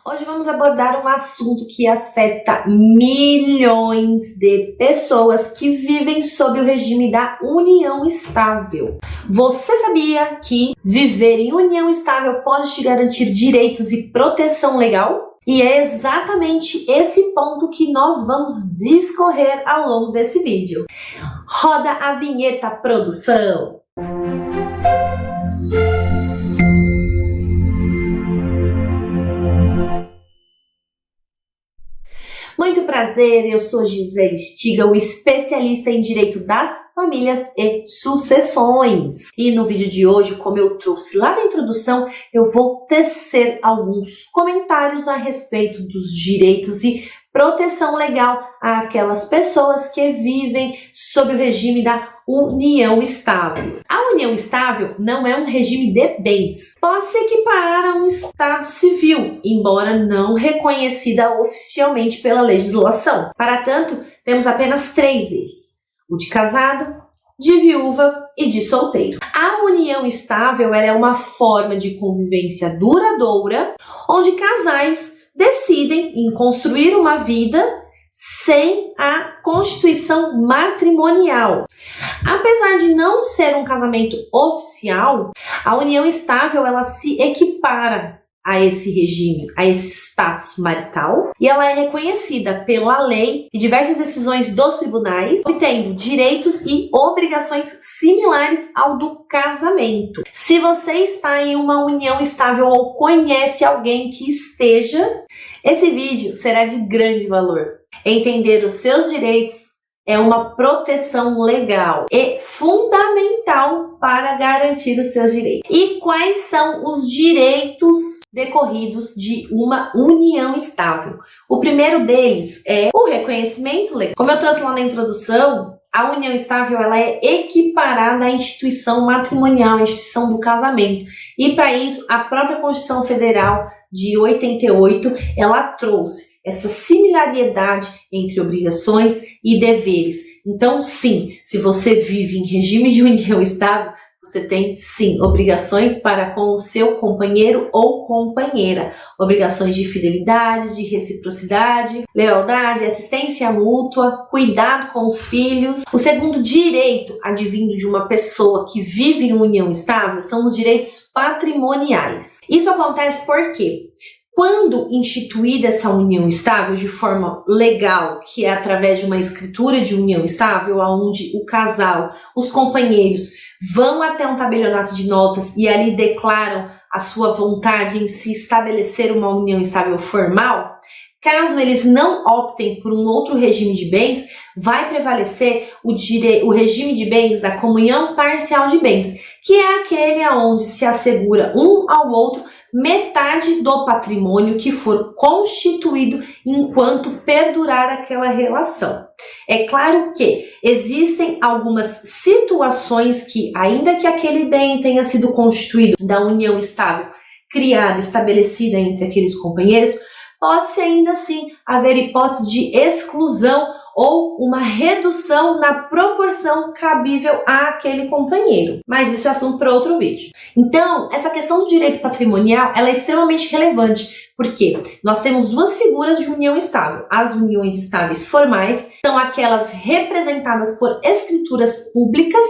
Hoje vamos abordar um assunto que afeta milhões de pessoas que vivem sob o regime da união estável. Você sabia que viver em união estável pode te garantir direitos e proteção legal? E é exatamente esse ponto que nós vamos discorrer ao longo desse vídeo. Roda a vinheta, produção! Muito prazer, eu sou Gisele Stiga, especialista em Direito das Famílias e Sucessões. E no vídeo de hoje, como eu trouxe lá na introdução, eu vou tecer alguns comentários a respeito dos direitos e proteção legal àquelas pessoas que vivem sob o regime da união estável. A união estável não é um regime de bens. Pode se equiparar a um estado civil, embora não reconhecida oficialmente pela legislação. Para tanto, temos apenas 3 deles: o de casado, de viúva e de solteiro. A união estável é uma forma de convivência duradoura, onde casais decidem em construir uma vida sem a constituição matrimonial. Apesar de não ser um casamento oficial, a união estável ela se equipara a esse regime, a esse status marital, e ela é reconhecida pela lei e diversas decisões dos tribunais, obtendo direitos e obrigações similares ao do casamento. Se você está em uma união estável ou conhece alguém que esteja, esse vídeo será de grande valor. Entender os seus direitos é uma proteção legal e fundamental para garantir os seus direitos. E quais são os direitos decorridos de uma união estável? O primeiro deles é o reconhecimento legal. Como eu trouxe lá na introdução, a união estável ela é equiparada à instituição matrimonial, à instituição do casamento. E para isso, a própria Constituição Federal de 88, ela trouxe essa similaridade entre obrigações e deveres. Então, sim, se você vive em regime de união estável, você tem, sim, obrigações para com o seu companheiro ou companheira. Obrigações de fidelidade, de reciprocidade, lealdade, assistência mútua, cuidado com os filhos. O segundo direito advindo de uma pessoa que vive em união estável são os direitos patrimoniais. Isso acontece por quê? Quando instituída essa união estável de forma legal, que é através de uma escritura de união estável, onde o casal, os companheiros, vão até um tabelionato de notas e ali declaram a sua vontade em se estabelecer uma união estável formal, caso eles não optem por um outro regime de bens, vai prevalecer o regime de bens da comunhão parcial de bens, que é aquele onde se assegura um ao outro metade do patrimônio que for constituído enquanto perdurar aquela relação. É claro que existem algumas situações que, ainda que aquele bem tenha sido constituído da união estável, criada, estabelecida entre aqueles companheiros, pode-se ainda assim haver hipótese de exclusão ou uma redução na proporção cabível àquele companheiro. Mas isso é assunto para outro vídeo. Então, essa questão do direito patrimonial ela é extremamente relevante, porque nós temos duas figuras de união estável. As uniões estáveis formais são aquelas representadas por escrituras públicas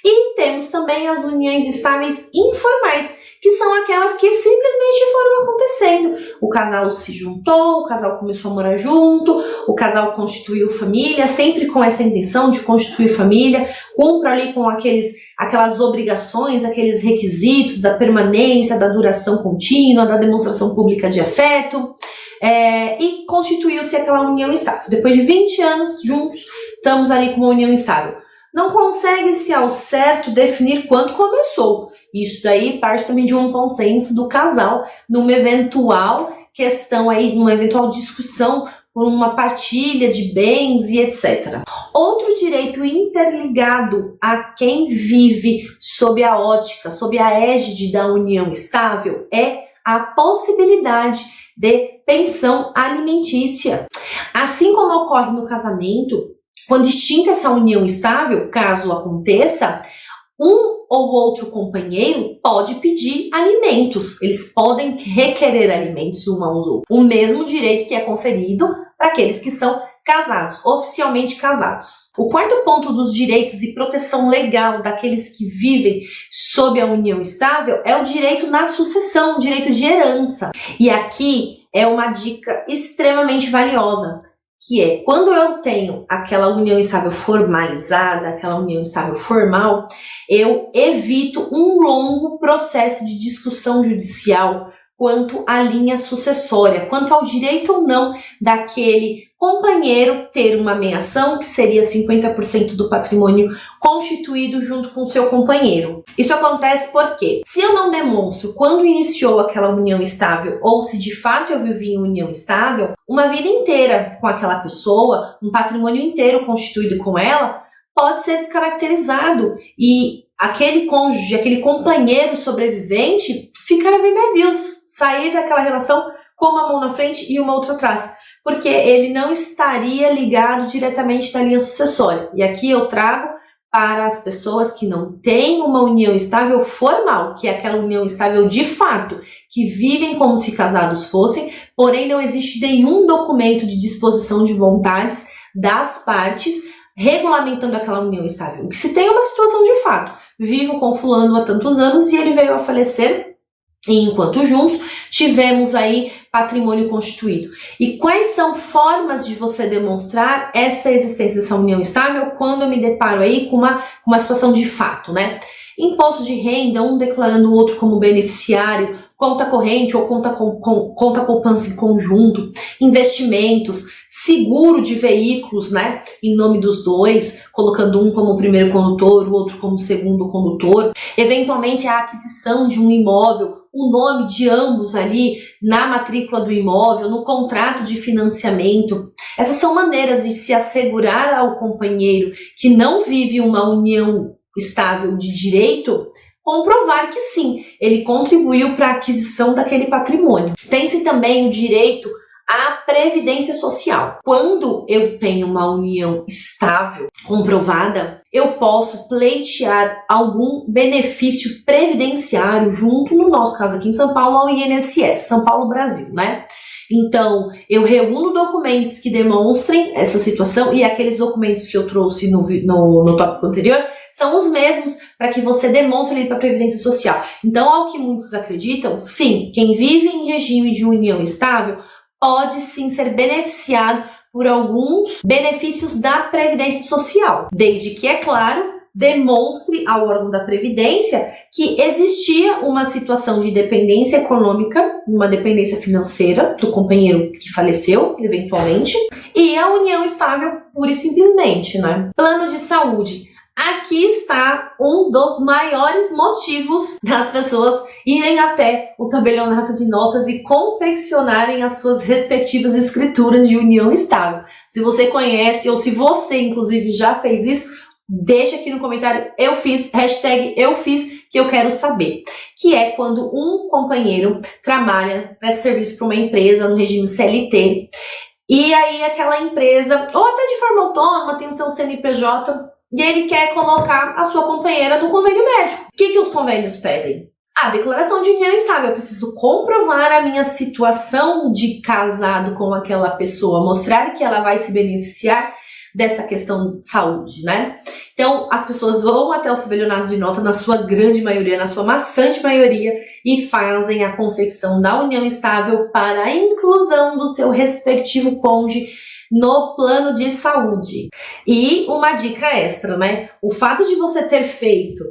e temos também as uniões estáveis informais, que são aquelas que simplesmente foram acontecendo. O casal se juntou, o casal começou a morar junto, o casal constituiu família, sempre com essa intenção de constituir família, cumpre ali com aquelas obrigações, aqueles requisitos da permanência, da duração contínua, da demonstração pública de afeto, e constituiu-se aquela união estável. Depois de 20 anos juntos, estamos ali com uma união estável. Não consegue-se ao certo definir quando começou. Isso daí parte também de um consenso do casal numa eventual questão aí, numa eventual discussão por uma partilha de bens e etc. Outro direito interligado a quem vive sob a ótica, sob a égide da união estável é a possibilidade de pensão alimentícia. Assim como ocorre no casamento, quando extinta essa união estável, caso aconteça, um ou outro companheiro pode pedir alimentos, eles podem requerer alimentos uns aos outros. O mesmo direito que é conferido para aqueles que são casados, oficialmente casados. O quarto ponto dos direitos e proteção legal daqueles que vivem sob a união estável é o direito na sucessão, o direito de herança. E aqui é uma dica extremamente valiosa, que é quando eu tenho aquela união estável formalizada, aquela união estável formal, eu evito um longo processo de discussão judicial quanto à linha sucessória, quanto ao direito ou não daquele companheiro ter uma meação, que seria 50% do patrimônio constituído junto com o seu companheiro. Isso acontece porque, se eu não demonstro quando iniciou aquela união estável, ou se de fato eu vivi em união estável, uma vida inteira com aquela pessoa, um patrimônio inteiro constituído com ela, pode ser descaracterizado e aquele cônjuge, aquele companheiro sobrevivente ficar a ver navios, sair daquela relação com uma mão na frente e uma outra atrás, porque ele não estaria ligado diretamente na linha sucessória. E aqui eu trago para as pessoas que não têm uma união estável formal, que é aquela união estável de fato, que vivem como se casados fossem, porém não existe nenhum documento de disposição de vontades das partes regulamentando aquela união estável. O que se tem é uma situação de fato. Vivo com fulano há tantos anos e ele veio a falecer, e enquanto juntos tivemos aí patrimônio constituído. E quais são formas de você demonstrar essa existência dessa união estável quando eu me deparo aí com uma situação de fato, né? Imposto de renda, um declarando o outro como beneficiário, conta corrente ou conta poupança em conjunto, investimentos, seguro de veículos, né, em nome dos dois, colocando um como primeiro condutor, o outro como segundo condutor, eventualmente a aquisição de um imóvel, o nome de ambos ali na matrícula do imóvel, no contrato de financiamento. Essas são maneiras de se assegurar ao companheiro que não vive uma união estável de direito, comprovar que sim, ele contribuiu para a aquisição daquele patrimônio. Tem-se também o direito à previdência social. Quando eu tenho uma união estável, comprovada, eu posso pleitear algum benefício previdenciário junto, no nosso caso aqui em São Paulo, ao INSS, São Paulo Brasil, né? Então, eu reúno documentos que demonstrem essa situação e aqueles documentos que eu trouxe no tópico anterior são os mesmos para que você demonstre ali para a Previdência Social. Então, ao que muitos acreditam, sim, quem vive em regime de união estável pode sim ser beneficiado por alguns benefícios da Previdência Social, desde que, é claro, demonstre ao órgão da Previdência que existia uma situação de dependência econômica, uma dependência financeira do companheiro que faleceu, eventualmente, e a união estável pura e simplesmente, né? Plano de saúde. Aqui está um dos maiores motivos das pessoas irem até o tabelionato de notas e confeccionarem as suas respectivas escrituras de união estável. Se você conhece ou se você, inclusive, já fez isso, deixa aqui no comentário, eu fiz, hashtag eu fiz, que eu quero saber. Que é quando um companheiro trabalha, presta serviço para uma empresa no regime CLT, e aí aquela empresa, ou até de forma autônoma, tem o seu CNPJ, e ele quer colocar a sua companheira no convênio médico. O que os convênios pedem? A declaração de união estável. Eu preciso comprovar a minha situação de casado com aquela pessoa, mostrar que ela vai se beneficiar dessa questão de saúde, né? Então, as pessoas vão até os tabelionatos de nota, na sua grande maioria, na sua maçante maioria, e fazem a confecção da união estável para a inclusão do seu respectivo cônjuge no plano de saúde. E uma dica extra, né? O fato de você ter feito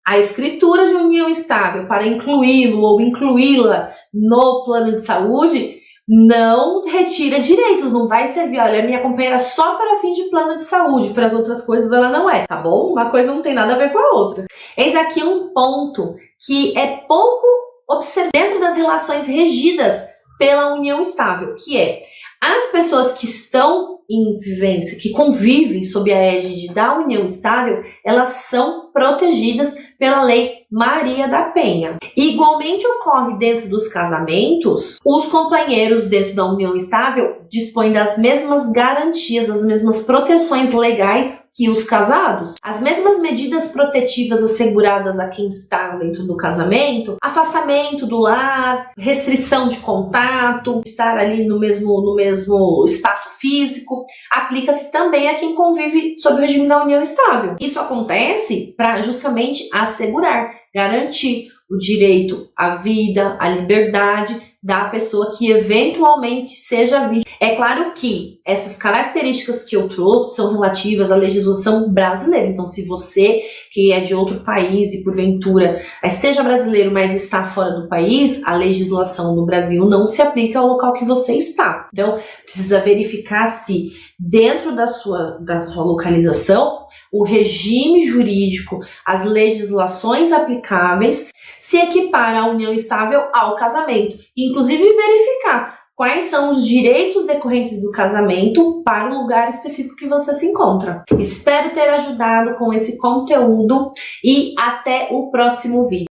a escritura de união estável para incluí-lo ou incluí-la no plano de saúde não retira direitos, não vai servir. Olha, minha companheira só para fim de plano de saúde, para as outras coisas ela não é, tá bom? Uma coisa não tem nada a ver com a outra. Eis aqui um ponto que é pouco observado dentro das relações regidas pela união estável, que é as pessoas que estão em vivência, que convivem sob a égide da união estável, elas são protegidas pela Lei Maria da Penha. Igualmente ocorre dentro dos casamentos, os companheiros dentro da união estável dispõem das mesmas garantias, das mesmas proteções legais que os casados. As mesmas medidas protetivas asseguradas a quem está dentro do casamento, afastamento do lar, restrição de contato, estar ali no mesmo espaço físico, aplica-se também a quem convive sob o regime da união estável. Isso acontece para justamente assegurar, garantir o direito à vida, à liberdade da pessoa que eventualmente seja vítima. É claro que essas características que eu trouxe são relativas à legislação brasileira. Então, se você que é de outro país e porventura seja brasileiro, mas está fora do país, a legislação do Brasil não se aplica ao local que você está. Então, precisa verificar se dentro da sua localização o regime jurídico, as legislações aplicáveis se equipara à união estável ao casamento. Inclusive verificar quais são os direitos decorrentes do casamento para o lugar específico que você se encontra. Espero ter ajudado com esse conteúdo e até o próximo vídeo.